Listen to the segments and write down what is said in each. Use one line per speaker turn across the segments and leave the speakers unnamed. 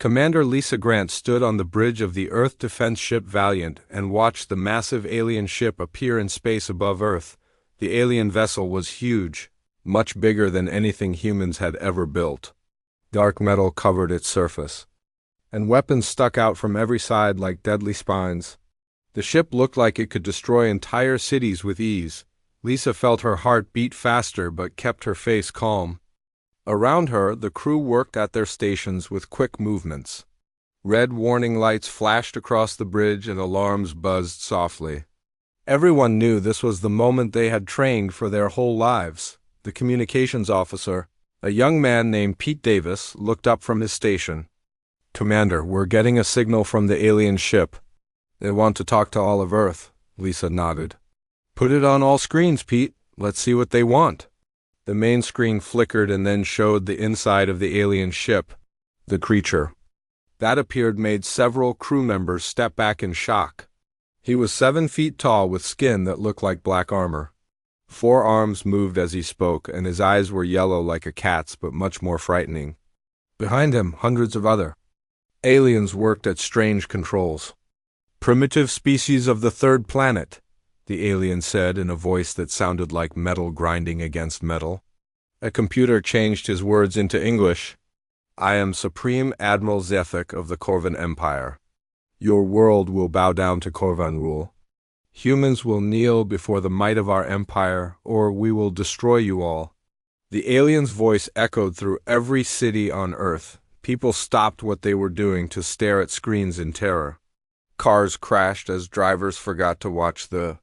Commander Lisa Grant stood on the bridge of the Earth defense ship Valiant and watched the massive alien ship appear in space above Earth. The alien vessel was huge, much bigger than anything humans had ever built. Dark metal covered its surface, and weapons stuck out from every side like deadly spines. The ship looked like it could destroy entire cities with ease. Lisa felt her heart beat faster but kept her face calm. Around her, the crew worked at their stations with quick movements. Red warning lights flashed across the bridge and alarms buzzed softly. Everyone knew this was the moment they had trained for their whole lives. The communications officer, a young man named Pete Davis, looked up from his station. "Commander, we're getting a signal from the alien ship. They want to talk to all of Earth." Lisa nodded. "Put it on all screens, Pete. Let's see what they want." The main screen flickered and then showed the inside of the alien ship. The creature that appeared made several crew members step back in shock. He was 7 feet tall with skin that looked like black armor. 4 arms moved as he spoke, and his eyes were yellow like a cat's but much more frightening. Behind him, hundreds of other aliens worked at strange controls. "Primitive species of the third planet," the alien said in a voice that sounded like metal grinding against metal. A computer changed his words into English. "I am Supreme Admiral Zethek of the Corvan Empire. Your world will bow down to Corvan rule. Humans will kneel before the might of our empire, or we will destroy you all." The alien's voice echoed through every city on Earth. People stopped what they were doing to stare at screens in terror. Cars crashed as drivers forgot to watch the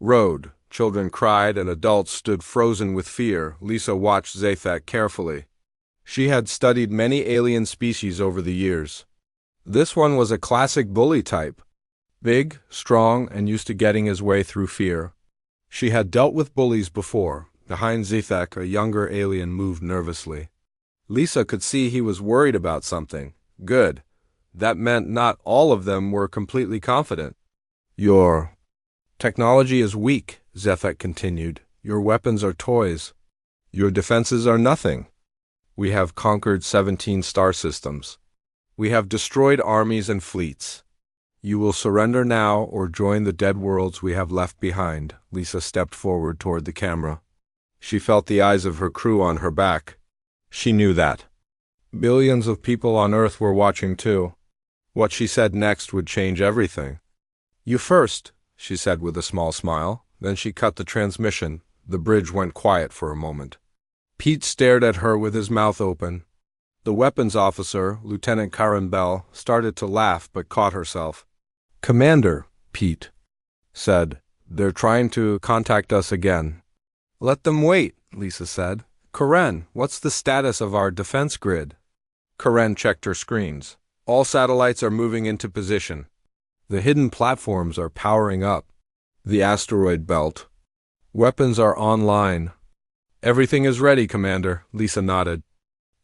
road. Children cried and adults stood frozen with fear. Lisa watched Zethek carefully. She had studied many alien species over the years. This one was a classic bully type. Big, strong, and used to getting his way through fear. She had dealt with bullies before. Behind Zethek, a younger alien moved nervously. Lisa could see he was worried about something. Good. That meant not all of them were completely confident. "Your technology is weak," Zethek continued. "Your weapons are toys. Your defenses are nothing. We have conquered 17 star systems. We have destroyed armies and fleets. You will surrender now or join the dead worlds we have left behind." Lisa stepped forward toward the camera. She felt the eyes of her crew on her back. She knew that billions of people on Earth were watching too. What she said next would change everything. "You first," she said with a small smile. Then she cut the transmission. The bridge went quiet for a moment. Pete stared at her with his mouth open. The weapons officer, Lieutenant Karen Bell, started to laugh but caught herself. "Commander," Pete said, "they're trying to contact us again." "Let them wait," Lisa said. "Karen, what's the status of our defense grid?" Karen checked her screens. "All satellites are moving into position. The hidden platforms are powering up. The asteroid belt. Weapons are online." "Everything is ready, Commander," Lisa nodded.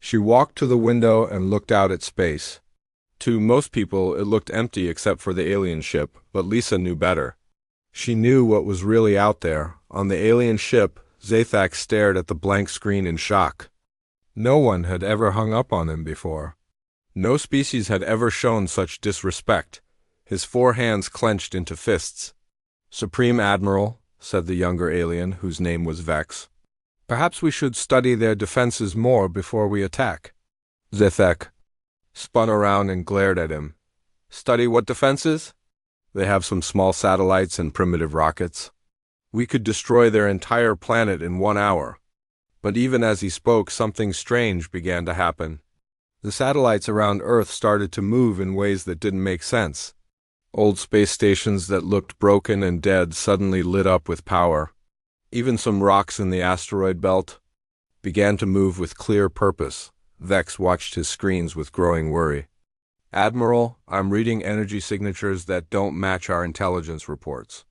She walked to the window and looked out at space. To most people, it looked empty except for the alien ship, but Lisa knew better. She knew what was really out there. On the alien ship, Zethek stared at the blank screen in shock. No one had ever hung up on him before. No species had ever shown such disrespect. His 4 hands clenched into fists. "Supreme Admiral," said the younger alien, whose name was Vex, "perhaps we should study their defenses more before we attack." Zethek spun around and glared at him. "Study what defenses?" "They have some small satellites and primitive rockets. We could destroy their entire planet in 1 hour." But even as he spoke, something strange began to happen. The satellites around Earth started to move in ways that didn't make sense. Old space stations that looked broken and dead suddenly lit up with power. Even some rocks in the asteroid belt began to move with clear purpose. Vex watched his screens with growing worry. "Admiral, I'm reading energy signatures that don't match our intelligence reports.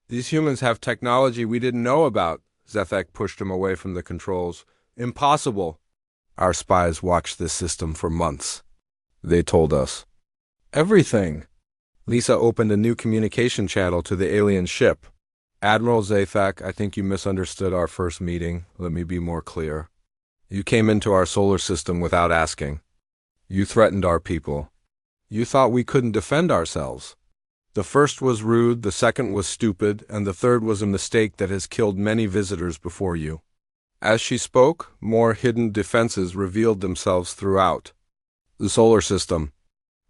These humans have technology we didn't know about." Zethek pushed him away from the controls. "Impossible." "Our spies watched this system for months. They told us everything." Lisa opened a new communication channel to the alien ship. "Admiral Zethek, I think you misunderstood our first meeting. Let me be more clear. You came into our solar system without asking. You threatened our people. You thought we couldn't defend ourselves. The first was rude, the second was stupid, and the third was a mistake that has killed many visitors before you." As she spoke, more hidden defenses revealed themselves throughout the solar system.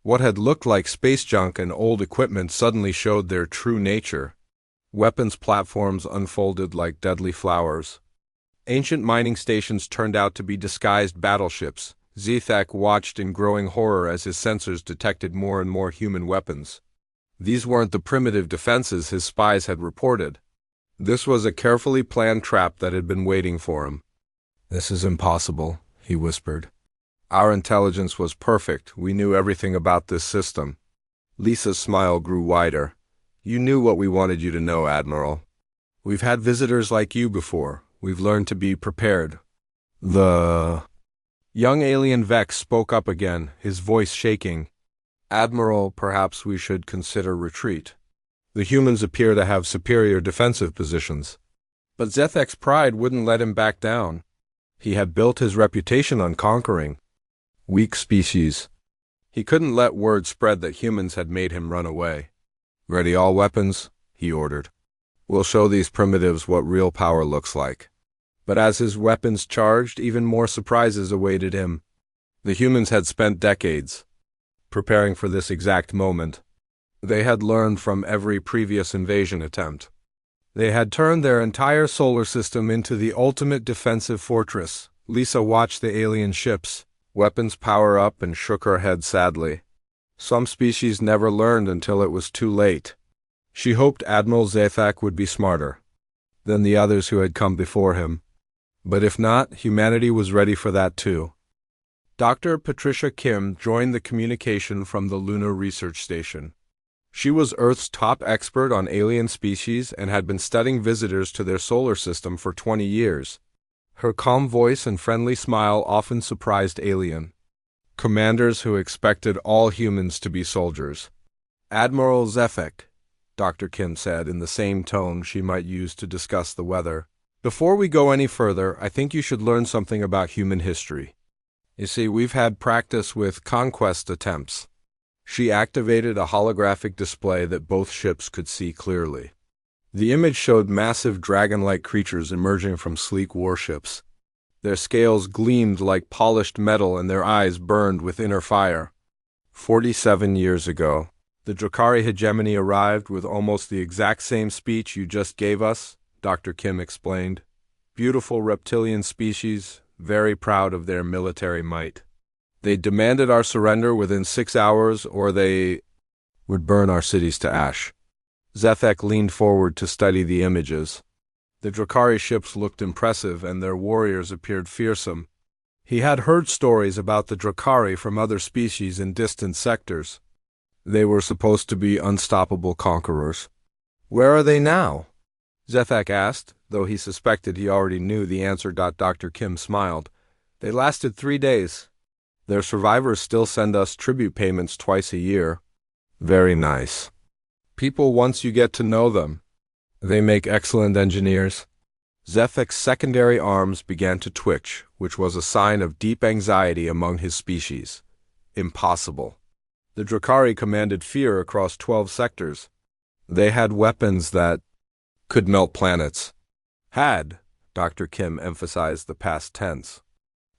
What had looked like space junk and old equipment suddenly showed their true nature. Weapons platforms unfolded like deadly flowers. Ancient mining stations turned out to be disguised battleships. Zethak watched in growing horror as his sensors detected more and more human weapons. These weren't the primitive defenses his spies had reported. This was a carefully planned trap that had been waiting for him. "This is impossible," he whispered. "Our intelligence was perfect. We knew everything about this system." Lisa's smile grew wider. "You knew what we wanted you to know, Admiral. We've had visitors like you before. We've learned to be prepared." The young alien Vex spoke up again, his voice shaking. "Admiral, perhaps we should consider retreat. The humans appear to have superior defensive positions." But Zethek's pride wouldn't let him back down. He had built his reputation on conquering weak species. He couldn't let word spread that humans had made him run away. "Ready all weapons," he ordered. "We'll show these primitives what real power looks like." But as his weapons charged, even more surprises awaited him. The humans had spent decades preparing for this exact moment. They had learned from every previous invasion attempt. They had turned their entire solar system into the ultimate defensive fortress. Lisa watched the alien ships, weapons power up, and shook her head sadly. Some species never learned until it was too late. She hoped Admiral Zethak would be smarter than the others who had come before him. But if not, humanity was ready for that too. Dr. Patricia Kim joined the communication from the Lunar Research Station. She was Earth's top expert on alien species and had been studying visitors to their solar system for 20 years. Her calm voice and friendly smile often surprised alien commanders who expected all humans to be soldiers. "Admiral Zethek," Dr. Kim said in the same tone she might use to discuss the weather, "before we go any further, I think you should learn something about human history. You see, we've had practice with conquest attempts." She activated a holographic display that both ships could see clearly. The image showed massive dragon-like creatures emerging from sleek warships. Their scales gleamed like polished metal and their eyes burned with inner fire. 47 years ago, the Drakari hegemony arrived with almost the exact same speech you just gave us, Dr. Kim explained. Beautiful reptilian species, very proud of their military might. They demanded our surrender within 6 hours or they would burn our cities to ash. Zethek leaned forward to study the images. The Drakari ships looked impressive and their warriors appeared fearsome. He had heard stories about the Drakari from other species in distant sectors. They were supposed to be unstoppable conquerors. "Where are they now?" Zethek asked, though he suspected he already knew the answer. Dr. Kim smiled. "They lasted 3 days. Their survivors still send us tribute payments twice a year." "Very nice. People, once you get to know them, they make excellent engineers." Zethek's secondary arms began to twitch, which was a sign of deep anxiety among his species. Impossible. The Drakari commanded fear across 12 sectors. They had weapons that could melt planets. Had, Dr. Kim emphasized the past tense.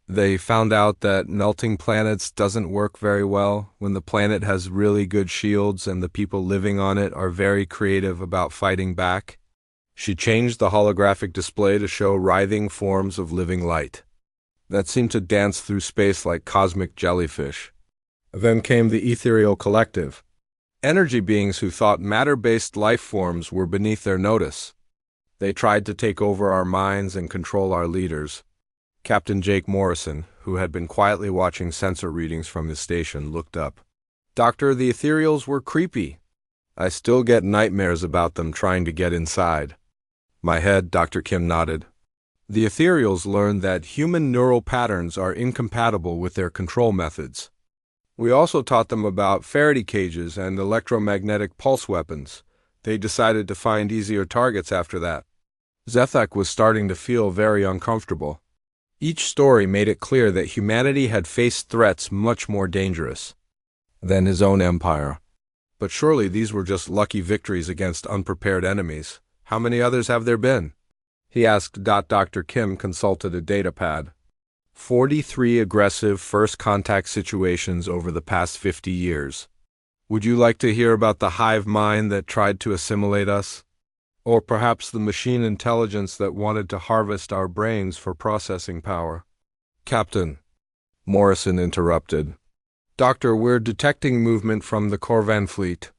They found out that melting planets doesn't work very well when the planet has really good shields and the people living on it are very creative about fighting back. She changed the holographic display to show writhing forms of living light that seemed to dance through space like cosmic jellyfish. Then came the ethereal collective, energy beings who thought matter-based life forms were beneath their notice. They tried to take over our minds and control our leaders. Captain Jake Morrison, who had been quietly watching sensor readings from his station, looked up. "Doctor, the ethereals were creepy. I still get nightmares about them trying to get inside." "My head," Dr. Kim nodded. "The ethereals learned that human neural patterns are incompatible with their control methods. We also taught them about Faraday cages and electromagnetic pulse weapons. They decided to find easier targets after that." Zethek was starting to feel very uncomfortable. Each story made it clear that humanity had faced threats much more dangerous than his own empire. But surely these were just lucky victories against unprepared enemies. How many others have there been? He asked. Dr. Kim consulted a datapad. 43 aggressive first contact situations over the past 50 years. Would you like to hear about the hive mind that tried to assimilate us? Or perhaps the machine intelligence that wanted to harvest our brains for processing power? Captain, Morrison interrupted. Doctor, we're detecting movement from the Corvan fleet.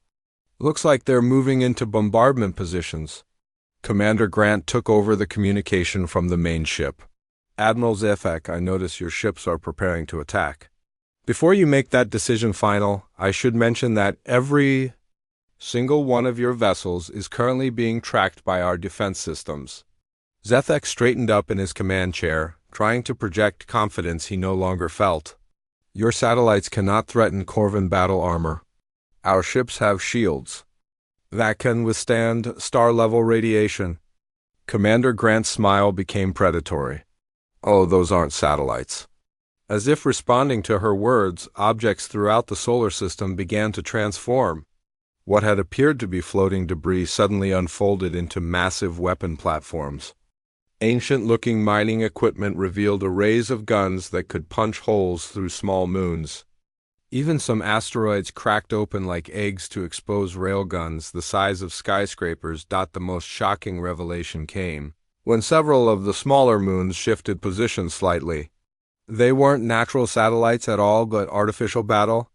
Looks like they're moving into bombardment positions. Commander Grant took over the communication from the main ship. Admiral Zefek, I notice your ships are preparing to attack. Before you make that decision final, I should mention that every single one of your vessels is currently being tracked by our defense systems. Zefek straightened up in his command chair, trying to project confidence he no longer felt. Your satellites cannot threaten Corvan battle armor. Our ships have shields that can withstand star-level radiation. Commander Grant's smile became predatory. Oh, those aren't satellites. As if responding to her words, objects throughout the solar system began to transform. What had appeared to be floating debris suddenly unfolded into massive weapon platforms. Ancient-looking mining equipment revealed arrays of guns that could punch holes through small moons. Even some asteroids cracked open like eggs to expose railguns the size of skyscrapers. The most shocking revelation came when several of the smaller moons shifted position slightly. They weren't natural satellites at all, but artificial battle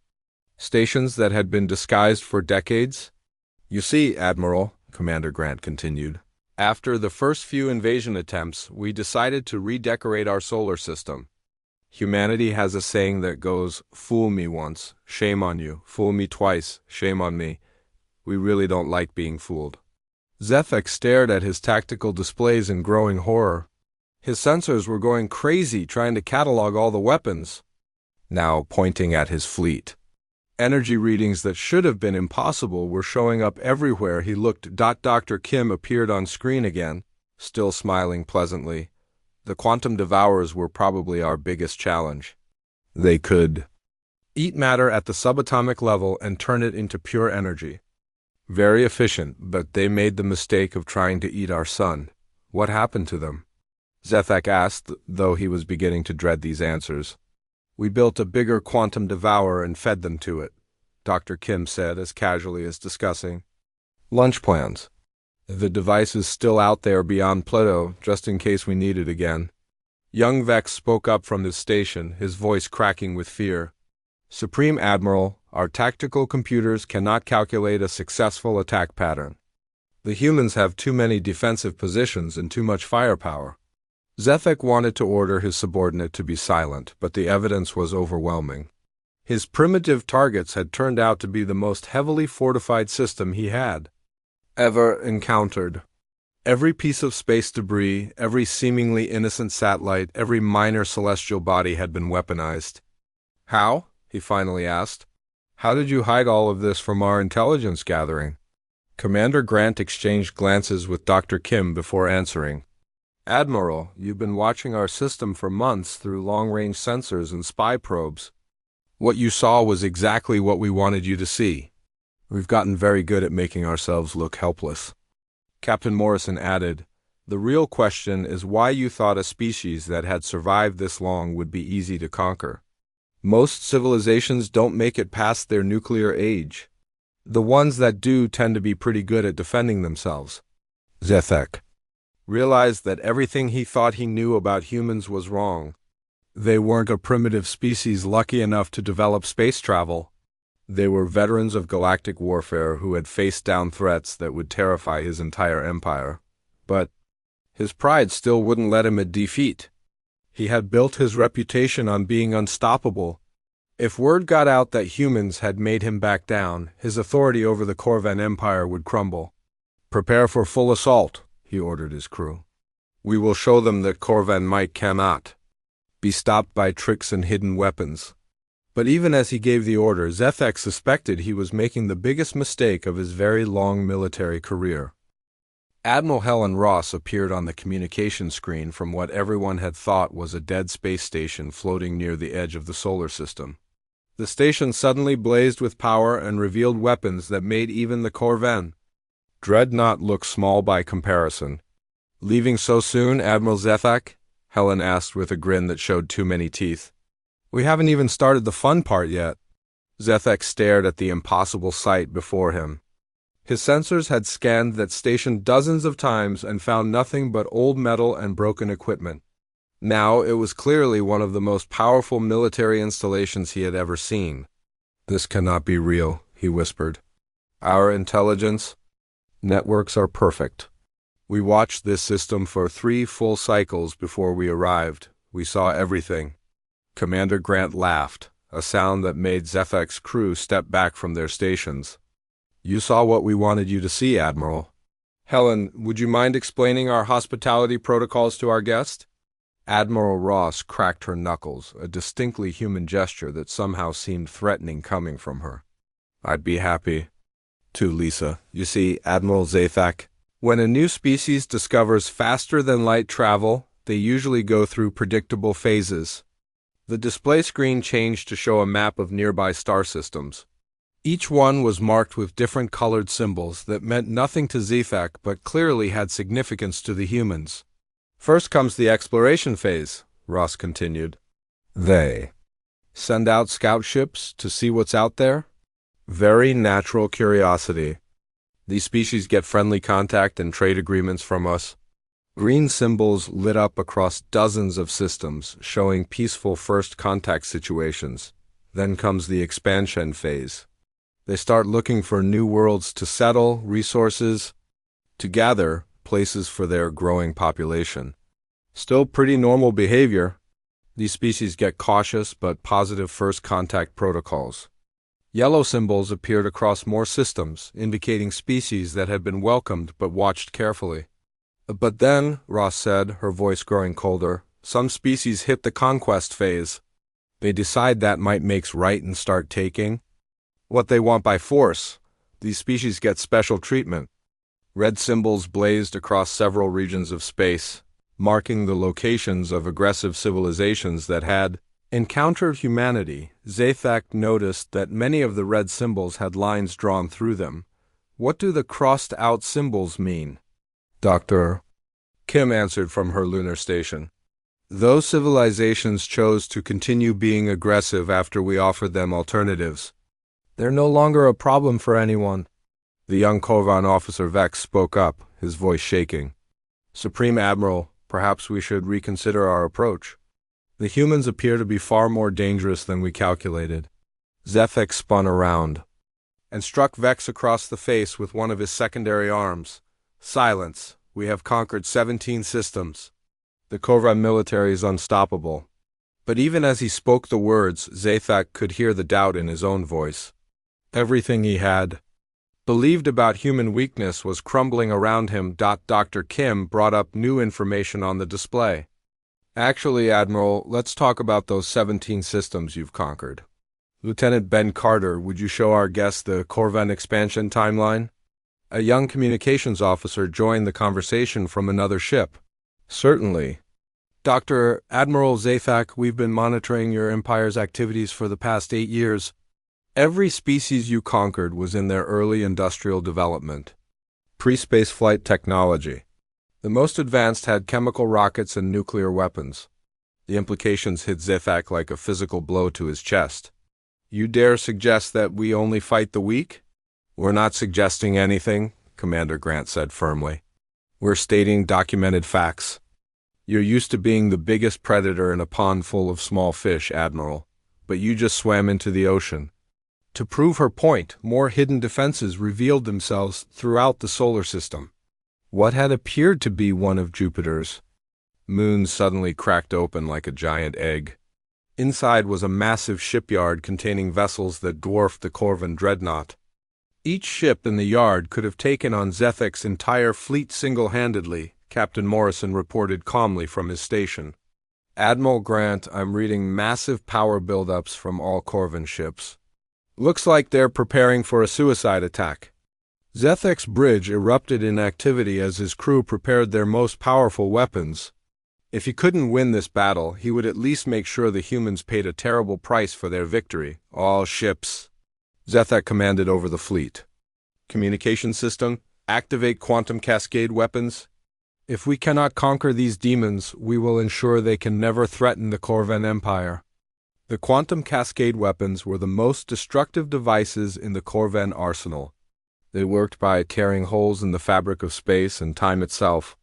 stations that had been disguised for decades. You see, Admiral, Commander Grant continued, after the first few invasion attempts, we decided to redecorate our solar system. Humanity has a saying that goes, fool me once, shame on you, fool me twice, shame on me. We really don't like being fooled. Zefek stared at his tactical displays in growing horror. His sensors were going crazy trying to catalog all the weapons, now pointing at his fleet. Energy readings that should have been impossible were showing up everywhere he looked. Dr. Kim appeared on screen again, still smiling pleasantly. The quantum devourers were probably our biggest challenge. They could eat matter at the subatomic level and turn it into pure energy. Very efficient, but they made the mistake of trying to eat our sun. What happened to them? Zefek asked, though he was beginning to dread these answers. We built a bigger quantum devourer and fed them to it, Dr. Kim said as casually as discussing lunch plans. The device is still out there beyond Pluto, just in case we need it again. Young Vex spoke up from his station, his voice cracking with fear. Supreme Admiral, our tactical computers cannot calculate a successful attack pattern. The humans have too many defensive positions and too much firepower. Zefek wanted to order his subordinate to be silent, but the evidence was overwhelming. His primitive targets had turned out to be the most heavily fortified system he had ever encountered. Every piece of space debris, every seemingly innocent satellite, every minor celestial body had been weaponized. How? He finally asked. How did you hide all of this from our intelligence gathering? Commander Grant exchanged glances with Dr. Kim before answering. Admiral, you've been watching our system for months through long-range sensors and spy probes. What you saw was exactly what we wanted you to see. We've gotten very good at making ourselves look helpless. Captain Morrison added, the real question is why you thought a species that had survived this long would be easy to conquer. Most civilizations don't make it past their nuclear age. The ones that do tend to be pretty good at defending themselves. Zefek realized that everything he thought he knew about humans was wrong. They weren't a primitive species lucky enough to develop space travel. They were veterans of galactic warfare who had faced down threats that would terrify his entire empire. But his pride still wouldn't let him defeat. He had built his reputation on being unstoppable. If word got out that humans had made him back down, his authority over the Corvan Empire would crumble. Prepare for full assault, he ordered his crew. We will show them that Corvan might cannot be stopped by tricks and hidden weapons. But even as he gave the order, Zefek suspected he was making the biggest mistake of his very long military career. Admiral Helen Ross appeared on the communication screen from what everyone had thought was a dead space station floating near the edge of the solar system. The station suddenly blazed with power and revealed weapons that made even the Corvan Dreadnought look small by comparison. "Leaving so soon, Admiral Zethak?" Helen asked with a grin that showed too many teeth. "We haven't even started the fun part yet." Zethak stared at the impossible sight before him. His sensors had scanned that station dozens of times and found nothing but old metal and broken equipment. Now it was clearly one of the most powerful military installations he had ever seen. "This cannot be real," he whispered. "Our intelligence networks are perfect. We watched this system for 3 full cycles before we arrived. We saw everything." Commander Grant laughed, a sound that made Zethak's crew step back from their stations. "You saw what we wanted you to see, Admiral." "Helen, would you mind explaining our hospitality protocols to our guest?" Admiral Ross cracked her knuckles, a distinctly human gesture that somehow seemed threatening coming from her. "I'd be happy to, Lisa. You see, Admiral Zethak, when a new species discovers faster-than-light travel, they usually go through predictable phases." The display screen changed to show a map of nearby star systems. Each one was marked with different colored symbols that meant nothing to Zethak but clearly had significance to the humans. "First comes the exploration phase," Ross continued. "They send out scout ships to see what's out there?" "Very natural curiosity. These species get friendly contact and trade agreements from us." Green symbols lit up across dozens of systems, showing peaceful first contact situations. Then comes the expansion phase. They start looking for new worlds to settle, resources to gather, places for their growing population. Still pretty normal behavior. These species get cautious but positive first contact protocols. Yellow symbols appeared across more systems, indicating species that had been welcomed but watched carefully. "But then," Ross said, her voice growing colder, "some species hit the conquest phase. They decide that might makes right and start taking what they want by force. These species get special treatment." Red symbols blazed across several regions of space, marking the locations of aggressive civilizations that had encountered humanity. Zethak noticed that many of the red symbols had lines drawn through them. "What do the crossed-out symbols mean?" "Dr. Kim answered from her lunar station. "Those civilizations chose to continue being aggressive after we offered them alternatives. They're no longer a problem for anyone." The young Korvan officer Vex spoke up, his voice shaking. "Supreme Admiral, perhaps we should reconsider our approach. The humans appear to be far more dangerous than we calculated." Zethek spun around and struck Vex across the face with one of his secondary arms. "Silence. We have conquered 17 systems. The Korvan military is unstoppable." But even as he spoke the words, Zethak could hear the doubt in his own voice. Everything he had believed about human weakness was crumbling around him. Dr. Kim brought up new information on the display. "Actually, Admiral, let's talk about those 17 systems you've conquered. Lieutenant Ben Carter, would you show our guests the Korvan expansion timeline?" A young communications officer joined the conversation from another ship. "Certainly. Dr. Admiral Zethak, we've been monitoring your Empire's activities for the past 8 years. Every species you conquered was in their early industrial development. Pre-space flight technology. The most advanced had chemical rockets and nuclear weapons." The implications hit Zethak like a physical blow to his chest. "You dare suggest that we only fight the weak?" "We're not suggesting anything," Commander Grant said firmly. "We're stating documented facts. You're used to being the biggest predator in a pond full of small fish, Admiral, but you just swam into the ocean." To prove her point, more hidden defenses revealed themselves throughout the solar system. What had appeared to be one of Jupiter's moons suddenly cracked open like a giant egg. Inside was a massive shipyard containing vessels that dwarfed the Korvan dreadnought. Each ship in the yard could have taken on Zethek's entire fleet single-handedly, Captain Morrison reported calmly from his station. "Admiral Grant, I'm reading massive power buildups from all Korvan ships. Looks like they're preparing for a suicide attack." Zethek's bridge erupted in activity as his crew prepared their most powerful weapons. If he couldn't win this battle, he would at least make sure the humans paid a terrible price for their victory. All ships, Zethek commanded over the fleet. Communication system, activate quantum cascade weapons. If we cannot conquer these demons, we will ensure they can never threaten the Corvan Empire. The quantum cascade weapons were the most destructive devices in the Corvan arsenal. They worked by tearing holes in the fabric of space and time itself.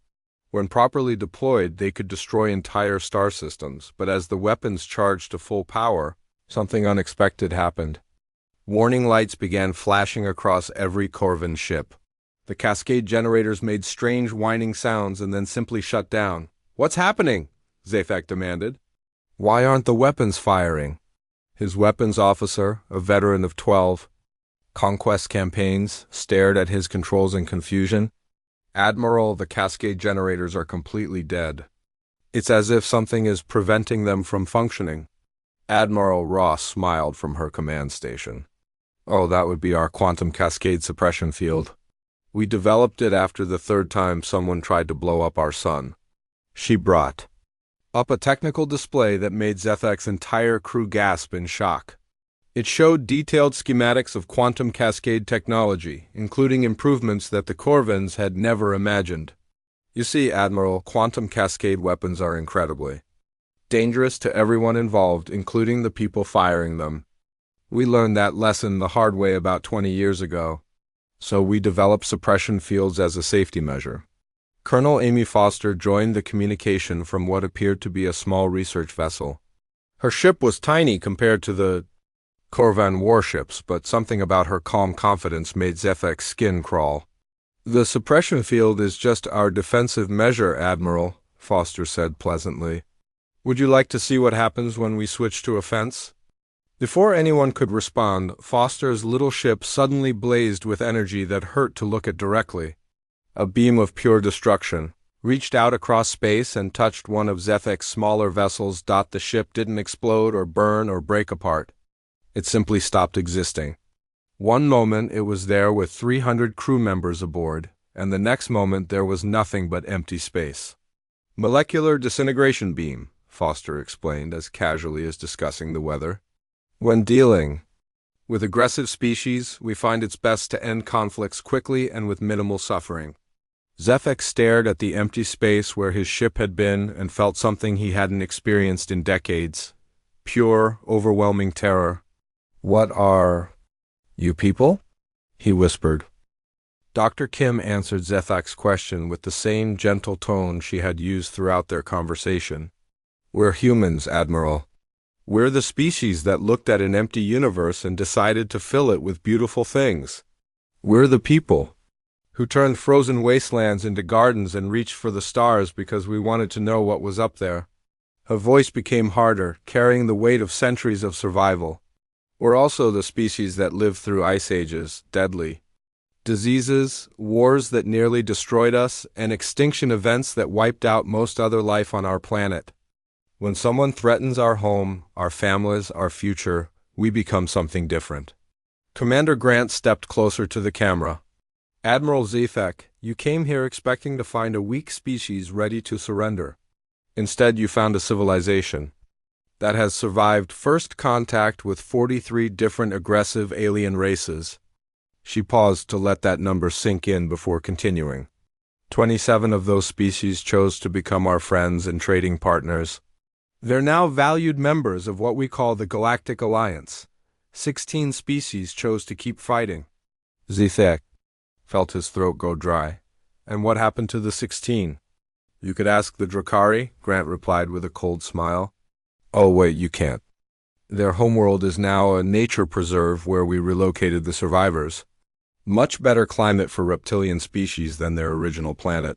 When properly deployed, they could destroy entire star systems, but as the weapons charged to full power, something unexpected happened. Warning lights began flashing across every Corvan ship. The cascade generators made strange whining sounds and then simply shut down. "What's happening?" Zethek demanded. "Why aren't the weapons firing?" His weapons officer, a veteran of 12 conquest campaigns, stared at his controls in confusion. "Admiral, the cascade generators are completely dead. It's as if something is preventing them from functioning." Admiral Ross smiled from her command station. "Oh, that would be our quantum cascade suppression field. We developed it after the third time someone tried to blow up our sun." She brought up a technical display that made Zethek's entire crew gasp in shock. It showed detailed schematics of quantum cascade technology, including improvements that the Corvans had never imagined. "You see, Admiral, quantum cascade weapons are incredibly dangerous to everyone involved, including the people firing them. We learned that lesson the hard way about 20 years ago. So we developed suppression fields as a safety measure." Colonel Amy Foster joined the communication from what appeared to be a small research vessel. Her ship was tiny compared to the Corvan warships, but something about her calm confidence made Zethek's skin crawl. "The suppression field is just our defensive measure, Admiral," Foster said pleasantly. "Would you like to see what happens when we switch to offense?" Before anyone could respond, Foster's little ship suddenly blazed with energy that hurt to look at directly. A beam of pure destruction reached out across space and touched one of Zethek's smaller vessels. The ship didn't explode or burn or break apart. It simply stopped existing. One moment it was there with 300 crew members aboard, and the next moment there was nothing but empty space. "Molecular disintegration beam," Foster explained as casually as discussing the weather. "When dealing with aggressive species, we find it's best to end conflicts quickly and with minimal suffering." Zethek stared at the empty space where his ship had been and felt something he hadn't experienced in decades. Pure, overwhelming terror. "What are you people?" he whispered. Dr. Kim answered Zethek's question with the same gentle tone she had used throughout their conversation. "We're humans, Admiral. We're the species that looked at an empty universe and decided to fill it with beautiful things. We're the people who turned frozen wastelands into gardens and reached for the stars because we wanted to know what was up there." Her voice became harder, carrying the weight of centuries of survival. "We're also the species that lived through ice ages, deadly diseases, wars that nearly destroyed us, and extinction events that wiped out most other life on our planet. When someone threatens our home, our families, our future, we become something different." Commander Grant stepped closer to the camera. "Admiral Zethek, you came here expecting to find a weak species ready to surrender. Instead, you found a civilization that has survived first contact with 43 different aggressive alien races." She paused to let that number sink in before continuing. 27 of those species chose to become our friends and trading partners. They're now valued members of what we call the Galactic Alliance. 16 species chose to keep fighting. Zethek felt his throat go dry. "And what happened to the 16? "You could ask the Drakari," Grant replied with a cold smile. "Oh, wait, you can't. Their homeworld is now a nature preserve where we relocated the survivors. Much better climate for reptilian species than their original planet."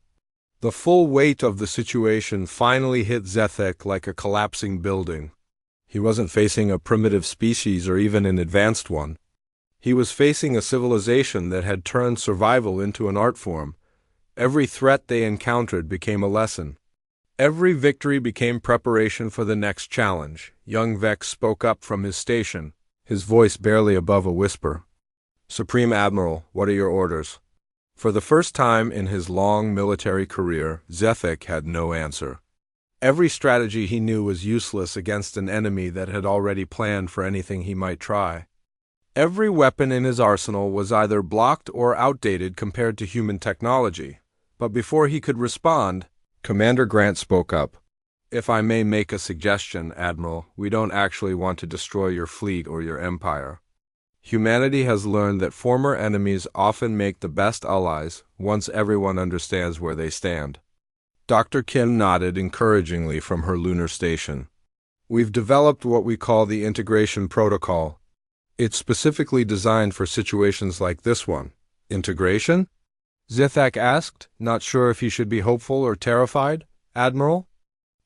The full weight of the situation finally hit Zethek like a collapsing building. He wasn't facing a primitive species or even an advanced one. He was facing a civilization that had turned survival into an art form. Every threat they encountered became a lesson. Every victory became preparation for the next challenge. Young Vex spoke up from his station, his voice barely above a whisper. "Supreme Admiral, what are your orders?" For the first time in his long military career, Zethek had no answer. Every strategy he knew was useless against an enemy that had already planned for anything he might try. Every weapon in his arsenal was either blocked or outdated compared to human technology. But before he could respond, Commander Grant spoke up. "If I may make a suggestion, Admiral, we don't actually want to destroy your fleet or your empire. Humanity has learned that former enemies often make the best allies once everyone understands where they stand." Dr. Kim nodded encouragingly from her lunar station. "We've developed what we call the Integration Protocol. It's specifically designed for situations like this one." "Integration?" Zithak asked, not sure if he should be hopeful or terrified. "Admiral?"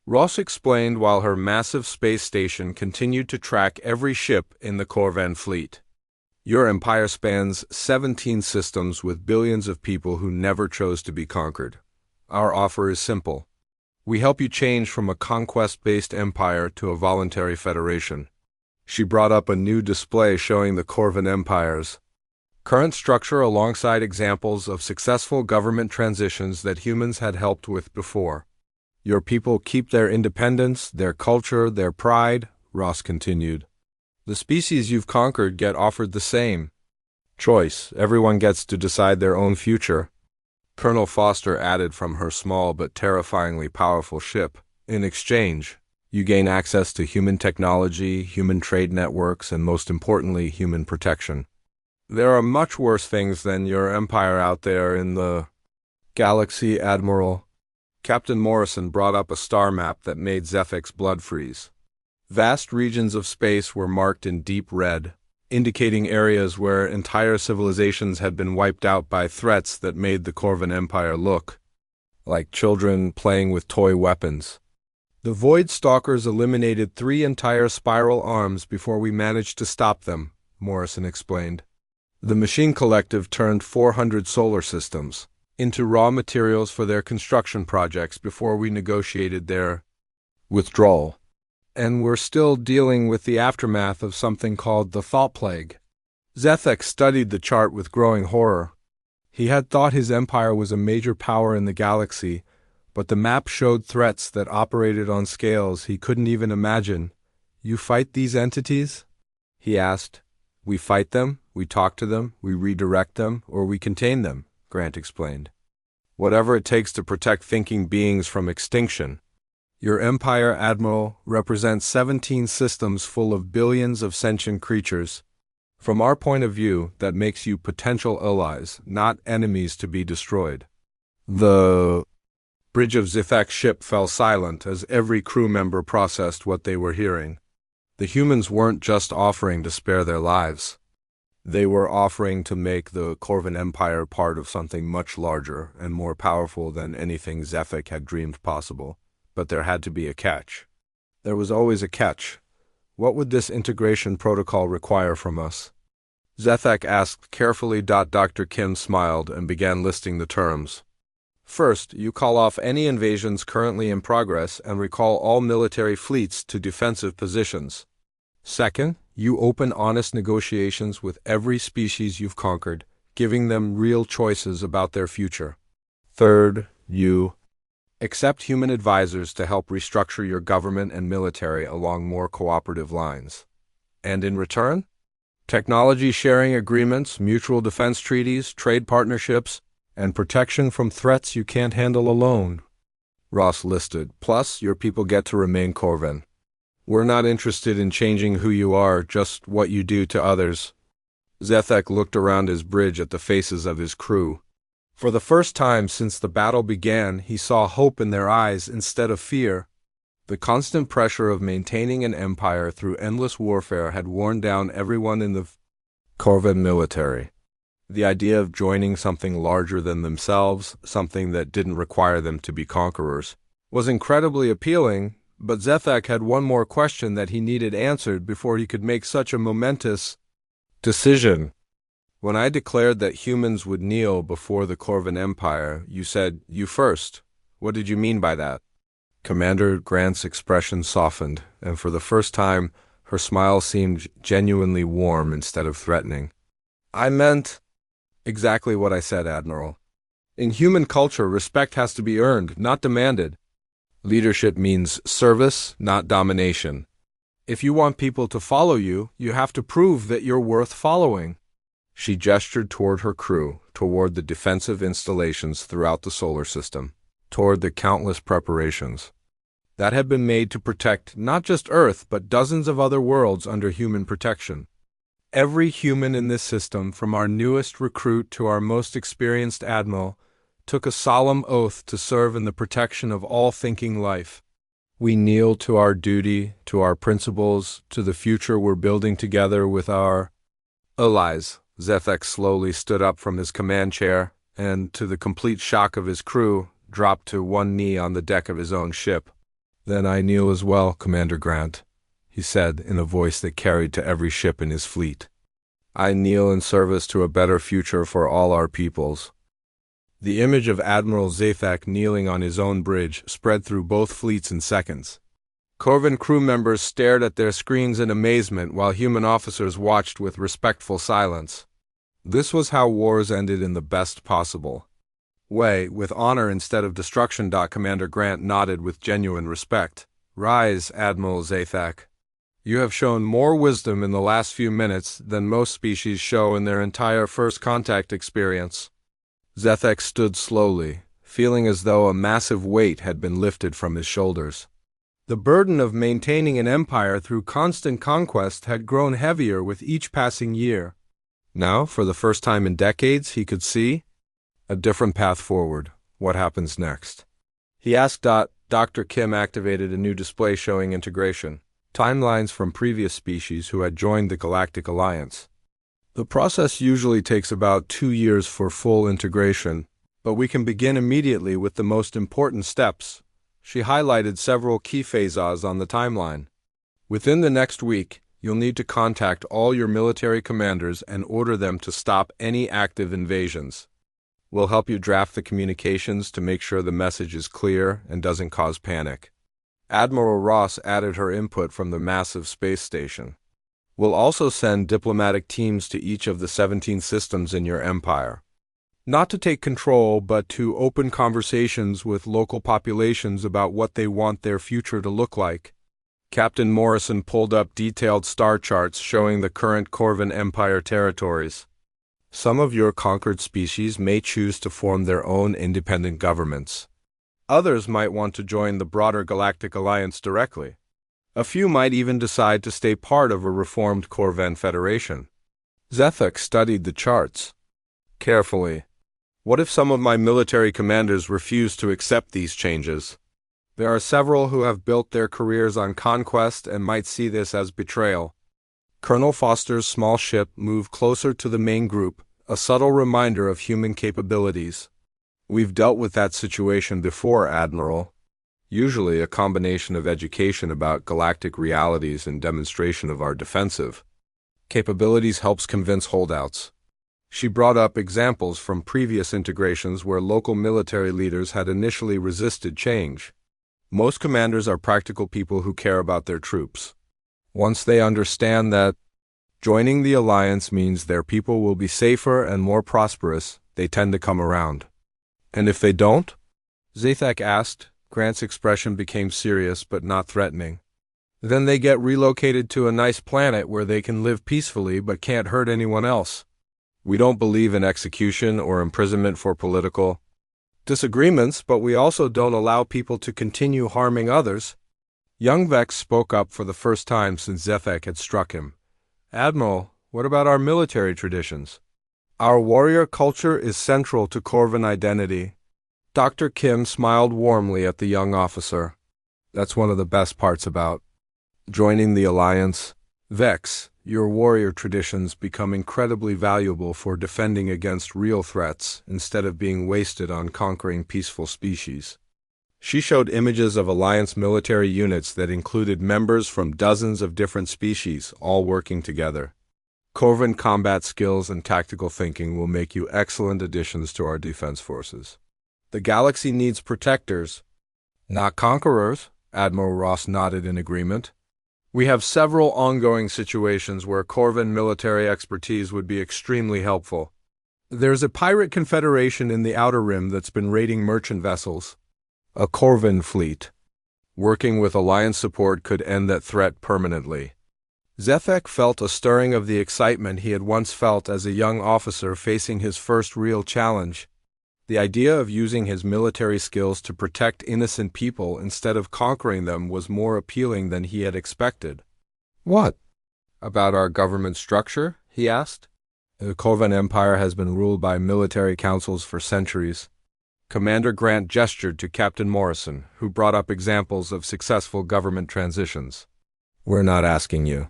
Ross explained while her massive space station continued to track every ship in the Corvan fleet. "Your empire spans 17 systems with billions of people who never chose to be conquered. Our offer is simple. We help you change from a conquest-based empire to a voluntary federation." She brought up a new display showing the Corvan Empire's current structure alongside examples of successful government transitions that humans had helped with before. "Your people keep their independence, their culture, their pride," Ross continued. "The species you've conquered get offered the same choice. Everyone gets to decide their own future." Colonel Foster added from her small but terrifyingly powerful ship. "In exchange, you gain access to human technology, human trade networks, and most importantly, human protection. There are much worse things than your empire out there in the galaxy, Admiral." Captain Morrison brought up a star map that made Zethek's blood freeze. Vast regions of space were marked in deep red, indicating areas where entire civilizations had been wiped out by threats that made the Corvan Empire look like children playing with toy weapons. "The Void Stalkers eliminated 3 entire spiral arms before we managed to stop them," Morrison explained. "The Machine Collective turned 400 solar systems into raw materials for their construction projects before we negotiated their withdrawal. And we're still dealing with the aftermath of something called the Thought Plague." Zethek studied the chart with growing horror. He had thought his empire was a major power in the galaxy, but the map showed threats that operated on scales he couldn't even imagine. "You fight these entities?" he asked. "We fight them, we talk to them, we redirect them, or we contain them," Grant explained. "Whatever it takes to protect thinking beings from extinction." "Your empire, Admiral, represents 17 systems full of billions of sentient creatures. From our point of view, that makes you potential allies, not enemies to be destroyed." The bridge of Zithak's ship fell silent as every crew member processed what they were hearing. The humans weren't just offering to spare their lives. They were offering to make the Corvan Empire part of something much larger and more powerful than anything Zethek had dreamed possible. But there had to be a catch. There was always a catch. What would this integration protocol require from us? Zethek asked carefully. Dr. Kim smiled and began listing the terms. "First, you call off any invasions currently in progress and recall all military fleets to defensive positions. Second, you open honest negotiations with every species you've conquered, giving them real choices about their future. Third, you accept human advisors to help restructure your government and military along more cooperative lines. And in return, technology sharing agreements, mutual defense treaties, trade partnerships, and protection from threats you can't handle alone," Ross listed. "Plus, your people get to remain Corvan. We're not interested in changing who you are, just what you do to others." Zethek looked around his bridge at the faces of his crew. For the first time since the battle began, he saw hope in their eyes instead of fear. The constant pressure of maintaining an empire through endless warfare had worn down everyone in the Corvan military. The idea of joining something larger than themselves, something that didn't require them to be conquerors, was incredibly appealing, but Zethek had one more question that he needed answered before he could make such a momentous decision. "When I declared that humans would kneel before the Corvan Empire, you said, 'You first.' What did you mean by that?" Commander Grant's expression softened, and for the first time, her smile seemed genuinely warm instead of threatening. "I meant, Exactly what I said, Admiral. In human culture, respect has to be earned, not demanded. Leadership means service, not domination. If you want people to follow you, you have to prove that you're worth following. She gestured toward her crew, toward the defensive installations throughout the solar system, toward the countless preparations that had been made to protect not just Earth, but dozens of other worlds under human protection. Every human in this system, from our newest recruit to our most experienced admiral, took a solemn oath to serve in the protection of all thinking life. We kneel to our duty, to our principles, to the future we're building together with our allies. Zethek slowly stood up from his command chair, and, to the complete shock of his crew, dropped to one knee on the deck of his own ship. "Then I kneel as well, Commander Grant," he said in a voice that carried to every ship in his fleet. "I kneel in service to a better future for all our peoples." The image of Admiral Zathak kneeling on his own bridge spread through both fleets in seconds. Corvin crew members stared at their screens in amazement while human officers watched with respectful silence. This was how wars ended in the best possible way, with honor instead of destruction. Commander Grant nodded with genuine respect. "Rise, Admiral Zathak. You have shown more wisdom in the last few minutes than most species show in their entire first contact experience." Zethek stood slowly, feeling as though a massive weight had been lifted from his shoulders. The burden of maintaining an empire through constant conquest had grown heavier with each passing year. Now, for the first time in decades, he could see a different path forward. What happens next? He asked. Dr. Kim activated a new display showing integration timelines from previous species who had joined the Galactic Alliance. The process usually takes about 2 years for full integration, but we can begin immediately with the most important steps. She highlighted several key phases on the timeline. Within the next week, you'll need to contact all your military commanders and order them to stop any active invasions. We'll help you draft the communications to make sure the message is clear and doesn't cause panic. Admiral Ross added her input from the massive space station. We'll also send diplomatic teams to each of the 17 systems in your empire. Not to take control, but to open conversations with local populations about what they want their future to look like. Captain Morrison pulled up detailed star charts showing the current Corvin Empire territories. Some of your conquered species may choose to form their own independent governments. Others might want to join the broader Galactic Alliance directly. A few might even decide to stay part of a reformed Corvan Federation. Zethek studied the charts carefully. What if some of my military commanders refuse to accept these changes? There are several who have built their careers on conquest and might see this as betrayal. Colonel Foster's small ship moved closer to the main group, a subtle reminder of human capabilities. "We've dealt with that situation before, Admiral. Usually a combination of education about galactic realities and demonstration of our defensive capabilities helps convince holdouts." She brought up examples from previous integrations where local military leaders had initially resisted change. Most commanders are practical people who care about their troops. Once they understand that joining the alliance means their people will be safer and more prosperous, they tend to come around. "And if they don't?" Zathak asked. Grant's expression became serious but not threatening. "Then they get relocated to a nice planet where they can live peacefully but can't hurt anyone else. We don't believe in execution or imprisonment for political disagreements, but we also don't allow people to continue harming others." Young Vex spoke up for the first time since Zethek had struck him. "Admiral, what about our military traditions? Our warrior culture is central to Corvin identity." Dr. Kim smiled warmly at the young officer. "That's one of the best parts about joining the Alliance. Vex, your warrior traditions become incredibly valuable for defending against real threats instead of being wasted on conquering peaceful species." She showed images of Alliance military units that included members from dozens of different species, all working together. "Corvin combat skills and tactical thinking will make you excellent additions to our defense forces. The galaxy needs protectors, not conquerors." Admiral Ross nodded in agreement. "We have several ongoing situations where Corvin military expertise would be extremely helpful. There's a pirate confederation in the Outer Rim that's been raiding merchant vessels. A Corvin fleet. Working with Alliance support could end that threat permanently. Zethek felt a stirring of the excitement he had once felt as a young officer facing his first real challenge. The idea of using his military skills to protect innocent people instead of conquering them was more appealing than he had expected. "What? About our government structure?" he asked. The Corvin Empire has been ruled by military councils for centuries. Commander Grant gestured to Captain Morrison, who brought up examples of successful government transitions. "We're not asking you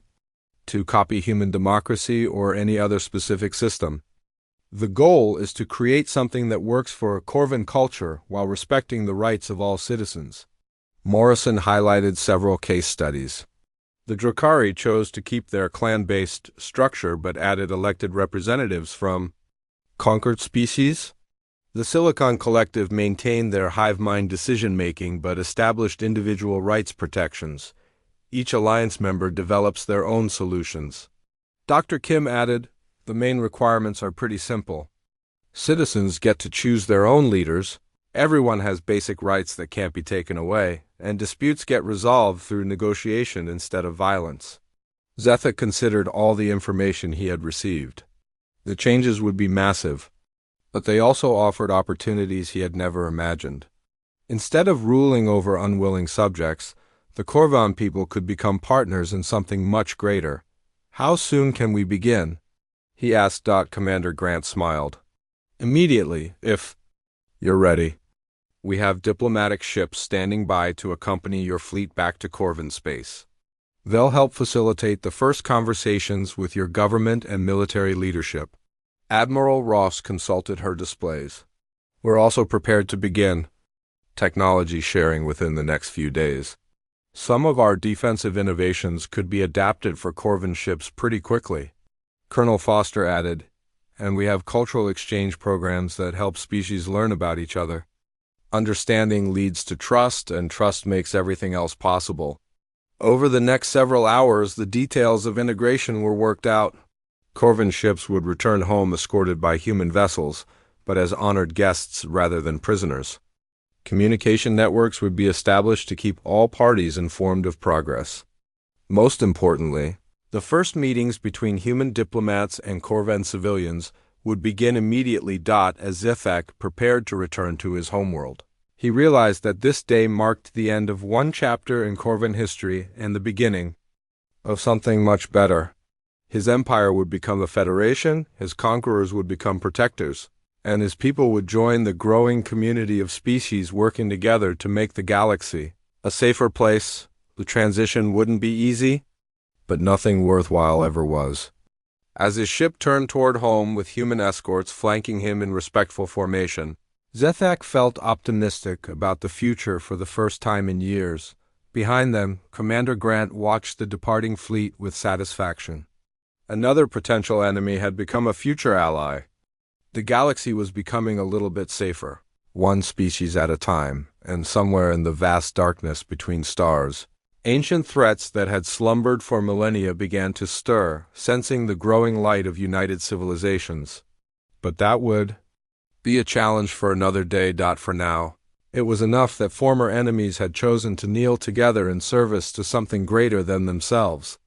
to copy human democracy or any other specific system. The goal is to create something that works for a Corvin culture while respecting the rights of all citizens." Morrison highlighted several case studies. The Drakari chose to keep their clan-based structure but added elected representatives from conquered species. The Silicon Collective maintained their hive mind decision-making but established individual rights protections. Each alliance member develops their own solutions. Dr. Kim added, "The main requirements are pretty simple. Citizens get to choose their own leaders, everyone has basic rights that can't be taken away, and disputes get resolved through negotiation instead of violence." Zethek considered all the information he had received. The changes would be massive, but they also offered opportunities he had never imagined. Instead of ruling over unwilling subjects, the Corvan people could become partners in something much greater. "How soon can we begin?" he asked. Commander Grant smiled. "Immediately, if you're ready. We have diplomatic ships standing by to accompany your fleet back to Corvin space. They'll help facilitate the first conversations with your government and military leadership." Admiral Ross consulted her displays. "We're also prepared to begin technology sharing within the next few days. Some of our defensive innovations could be adapted for Corvin ships pretty quickly." Colonel Foster added, "And we have cultural exchange programs that help species learn about each other. Understanding leads to trust, and trust makes everything else possible." Over the next several hours, the details of integration were worked out. Corvin ships would return home escorted by human vessels, but as honored guests rather than prisoners. Communication networks would be established to keep all parties informed of progress. Most importantly, the first meetings between human diplomats and Corvan civilians would begin immediately. As Zethek prepared to return to his homeworld, he realized that this day marked the end of one chapter in Corvan history and the beginning of something much better. His empire would become a federation, his conquerors would become protectors, and his people would join the growing community of species working together to make the galaxy a safer place. The transition wouldn't be easy, but nothing worthwhile ever was. As his ship turned toward home with human escorts flanking him in respectful formation, Zethek felt optimistic about the future for the first time in years. Behind them, Commander Grant watched the departing fleet with satisfaction. Another potential enemy had become a future ally. The galaxy was becoming a little bit safer, one species at a time, and somewhere in the vast darkness between stars, ancient threats that had slumbered for millennia began to stir, sensing the growing light of united civilizations. But that would be a challenge for another day. For now, it was enough that former enemies had chosen to kneel together in service to something greater than themselves.